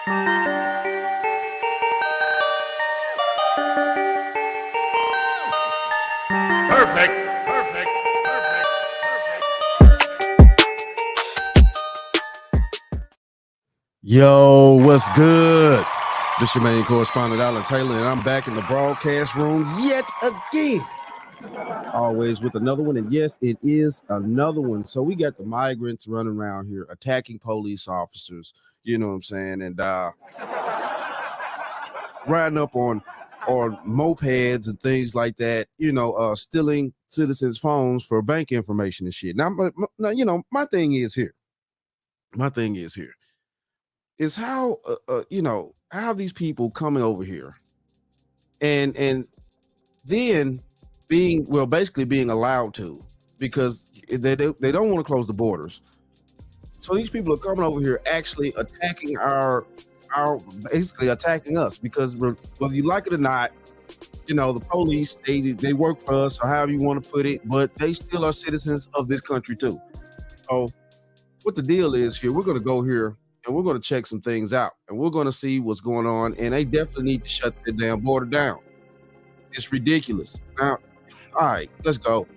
Perfect. Perfect. Perfect. Yo, what's good? This your main correspondent, Alan Taylor, and I'm back in the broadcast room yet again. Always with another one, and yes, it is another one. So we got the migrants running around here attacking police officers, you know what I'm saying, and riding up on mopeds and things like that, stealing citizens' phones for bank information and shit. Now, my thing is here is how how these people coming over here and then basically being allowed to, because they don't want to close the borders. So these people are coming over here actually attacking basically attacking us, because whether you like it or not, the police, they work for us, or however you want to put it, but they still are citizens of this country too. So what the deal is here, we're going to go here and we're going to check some things out, and we're going to see what's going on, and they definitely need to shut the damn border down. It's ridiculous. Now, all right, let's go.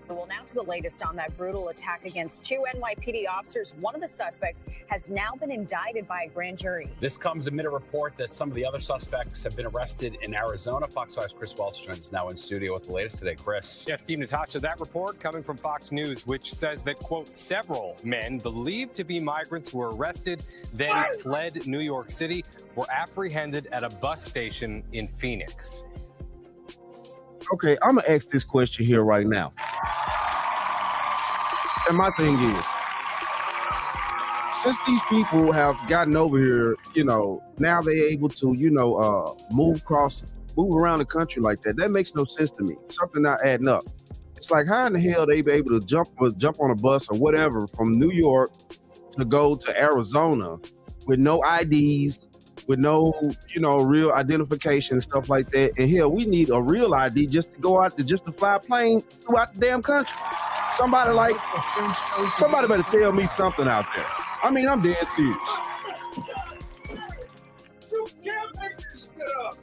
Well, now to the latest on that brutal attack against two NYPD officers. One of the suspects has now been indicted by a grand jury. This comes amid a report that some of the other suspects have been arrested in Arizona. Fox 5's Chris Welch joins us now in studio with the latest today. Chris. Yes, Steve, Natasha, that report coming from Fox News, which says that, quote, several men believed to be migrants were arrested, then fled New York City, were apprehended at a bus station in Phoenix. Okay, I'm going to ask this question here right now. And my thing is, since these people have gotten over here, now they're able to, move around the country like that. That makes no sense to me. Something not adding up. It's like, how in the hell they be able to jump on a bus or whatever from New York to go to Arizona with no IDs, with no, real identification and stuff like that. And hell, we need a real ID just to go out just to fly a plane throughout the damn country. Somebody better tell me something out there. I mean, I'm dead serious. You can't make this shit up.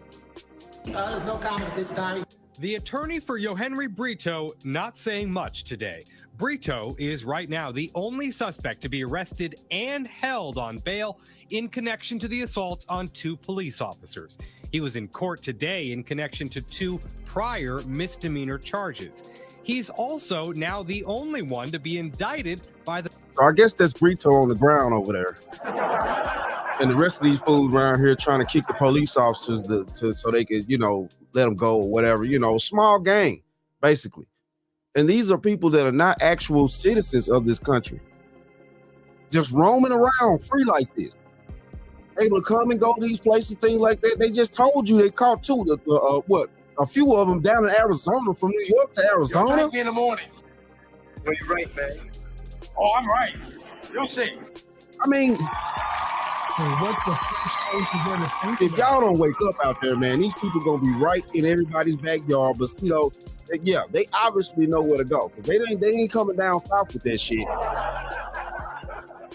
There's no comment this time. The attorney for Yohenry Brito not saying much today. Brito is right now the only suspect to be arrested and held on bail in connection to the assault on two police officers. He was in court today in connection to two prior misdemeanor charges. He's also now the only one to be indicted by the... So I guess that's Brito on the ground over there. And the rest of these fools around here trying to kick the police officers so they could, let them go or whatever. Small gang, basically. And these are people that are not actual citizens of this country. Just roaming around free like this. Able to come and go to these places, things like that. They just told you they caught two. A few of them down in Arizona, from New York to Arizona. You'll me in the morning. No, you're right, man. Oh, I'm right. You'll see. I mean, if y'all don't wake up out there, man, these people gonna be right in everybody's backyard. But they obviously know where to go, because they ain't coming down south with that shit.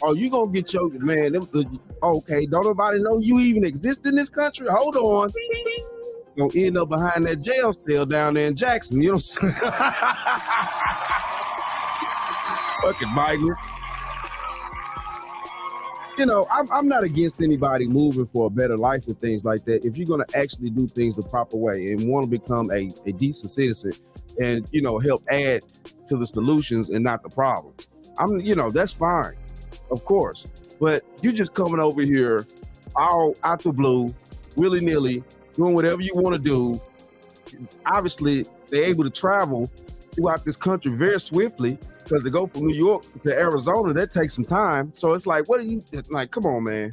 Oh, you gonna get your man? Okay, don't nobody know you even exist in this country? Hold on. Gonna end up behind that jail cell down there in Jackson, you know what I'm saying? Fucking migrants. I'm not against anybody moving for a better life and things like that. If you're gonna actually do things the proper way and want to become a decent citizen and, help add to the solutions and not the problems, that's fine, of course. But you just coming over here all out the blue, willy-nilly, doing whatever you want to do. Obviously, they're able to travel throughout this country very swiftly, because to go from New York to Arizona, that takes some time. So it's like, come on, man.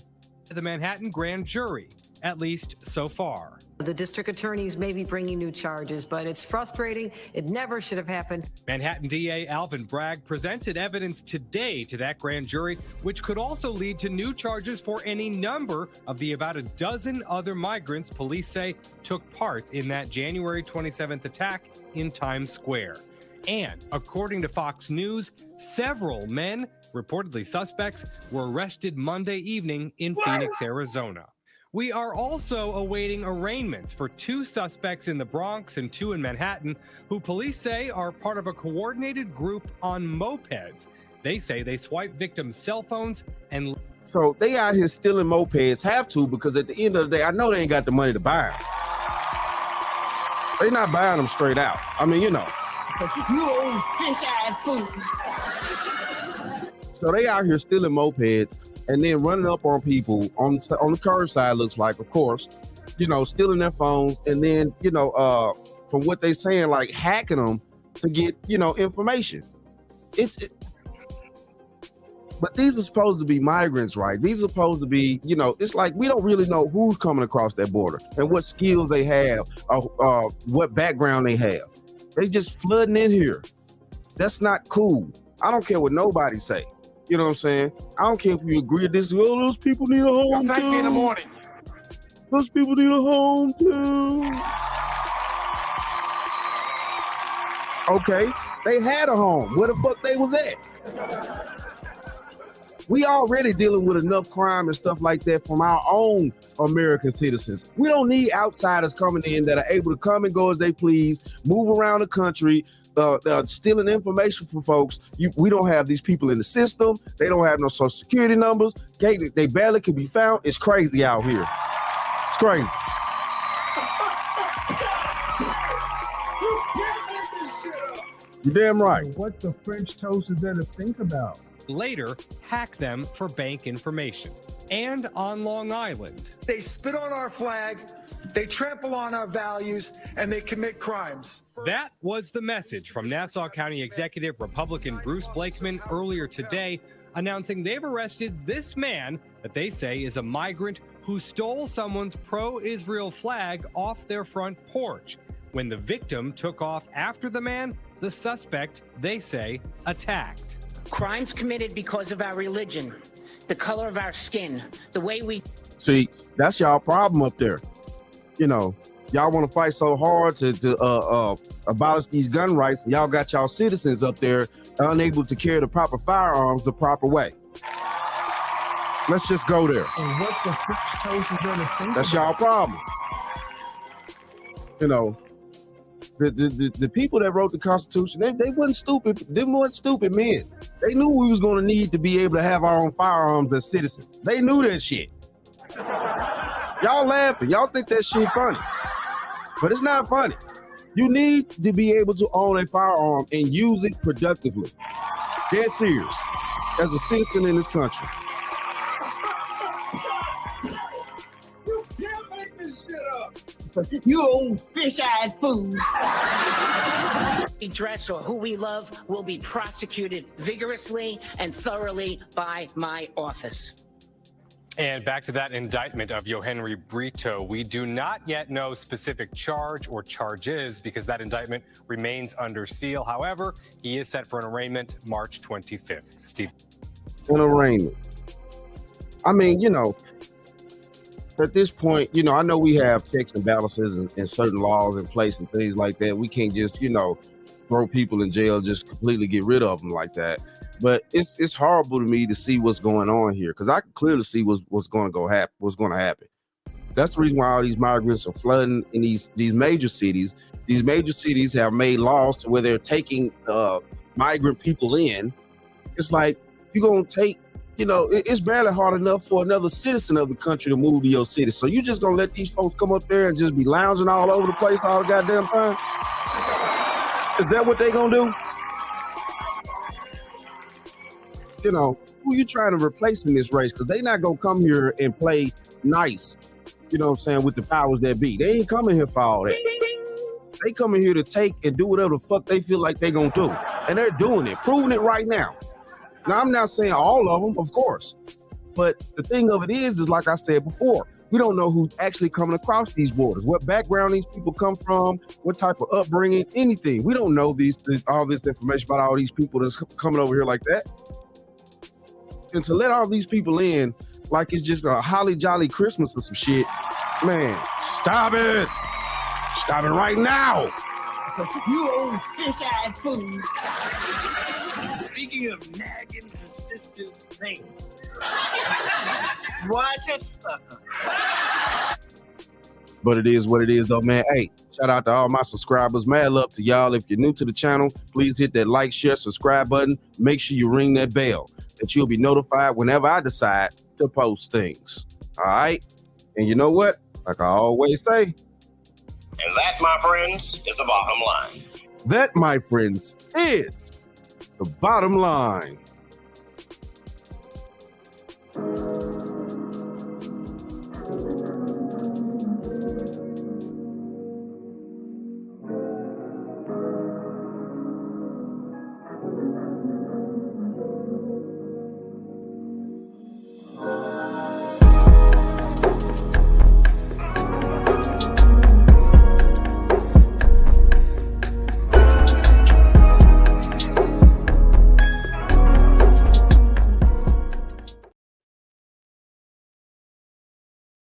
The Manhattan grand jury, at least so far. The district attorneys may be bringing new charges, but it's frustrating. It never should have happened. Manhattan DA Alvin Bragg presented evidence today to that grand jury, which could also lead to new charges for any number of the about a dozen other migrants police say took part in that January 27th attack in Times Square. And according to Fox News, several men, reportedly suspects, were arrested Monday evening in Phoenix, Arizona. We are also awaiting arraignments for 2 suspects in the Bronx and 2 in Manhattan, who police say are part of a coordinated group on mopeds. They say they swipe victims' cell phones and... So they out here stealing mopeds, have to, because at the end of the day, I know they ain't got the money to buy them. They not buying them straight out. I mean, you know. You old fish-eyed fool. So they out here stealing mopeds and then running up on people on the curbside, looks like, of course, you know, stealing their phones, and then, you know, from what they saying, like hacking them to get, you know, information. But these are supposed to be migrants, right? These are supposed to be, you know, it's like we don't really know who's coming across that border and what skills they have, what background they have. They just flooding in here. That's not cool. I don't care what nobody say. You know what I'm saying? I don't care if you agree with this. Oh, those people need a home too. 9:30 in the morning. Those people need a home too. Okay, they had a home. Where the fuck they was at? We already dealing with enough crime and stuff like that from our own American citizens. We don't need outsiders coming in that are able to come and go as they please, move around the country, stealing information from folks. We don't have these people in the system. They don't have no social security numbers. They barely can be found. It's crazy out here. It's crazy. You're damn right. What the French toast is there to think about? later hack them for bank information. And on Long Island, they spit on our flag, they trample on our values, and they commit crimes. That was the message from Nassau County Executive Republican Bruce Blakeman earlier today, announcing they've arrested this man that they say is a migrant who stole someone's pro-Israel flag off their front porch. When the victim took off after the man, the suspect, they say, attacked. Crimes committed because of our religion, the color of our skin, the way we... See, that's y'all problem up there. You know, y'all want to fight so hard to abolish these gun rights, and y'all got y'all citizens up there unable to carry the proper firearms the proper way. Let's just go there. And what the toast is there to think That's about? y'all problem. You know, the people that wrote the Constitution, they wasn't stupid. They weren't stupid men. They knew we was going to need to be able to have our own firearms as citizens. They knew that shit. Y'all laughing. Y'all think that shit funny. But it's not funny. You need to be able to own a firearm and use it productively. Dead serious. As a citizen in this country. You can't make this shit up. You old fish-eyed fool. We dress or who we love will be prosecuted vigorously and thoroughly by my office. And back to that indictment of Yohenry Brito. We do not yet know specific charge or charges because that indictment remains under seal. However, he is set for an arraignment March 25th. Steve. An arraignment. I mean, you know, at this point, you know, I know we have checks and balances and certain laws in place and things like that. We can't just, you know, throw people in jail, just completely get rid of them like that. But it's horrible to me to see what's going on here because I can clearly see what's going to happen. That's the reason why all these migrants are flooding in these major cities. These major cities have made laws to where they're taking migrant people in. It's like you're gonna take, you know, it's barely hard enough for another citizen of the country to move to your city. So you just gonna let these folks come up there and just be lounging all over the place all the goddamn time? Is that what they gonna do? You know, who you trying to replace in this race? Because they not gonna come here and play nice, you know what I'm saying, with the powers that be. They ain't coming here for all that. They coming here to take and do whatever the fuck they feel like they gonna do. And they're doing it, proving it right now. Now, I'm not saying all of them, of course. But the thing of it is like I said before, we don't know who's actually coming across these borders, what background these people come from, what type of upbringing, anything. We don't know all this information about all these people that's coming over here like that. And to let all these people in like it's just a holly jolly Christmas or some shit, man, stop it. Stop it right now. You old fish-eyed fool. Speaking of nagging, persistent things, watch it, sucker. But it is what it is, though, man. Hey, shout out to all my subscribers. Mad love to y'all. If you're new to the channel, please hit that like, share, subscribe button. Make sure you ring that bell that you'll be notified whenever I decide to post things. All right? And you know what? Like I always say. And that, my friends, is the bottom line. That, my friends, is the bottom line.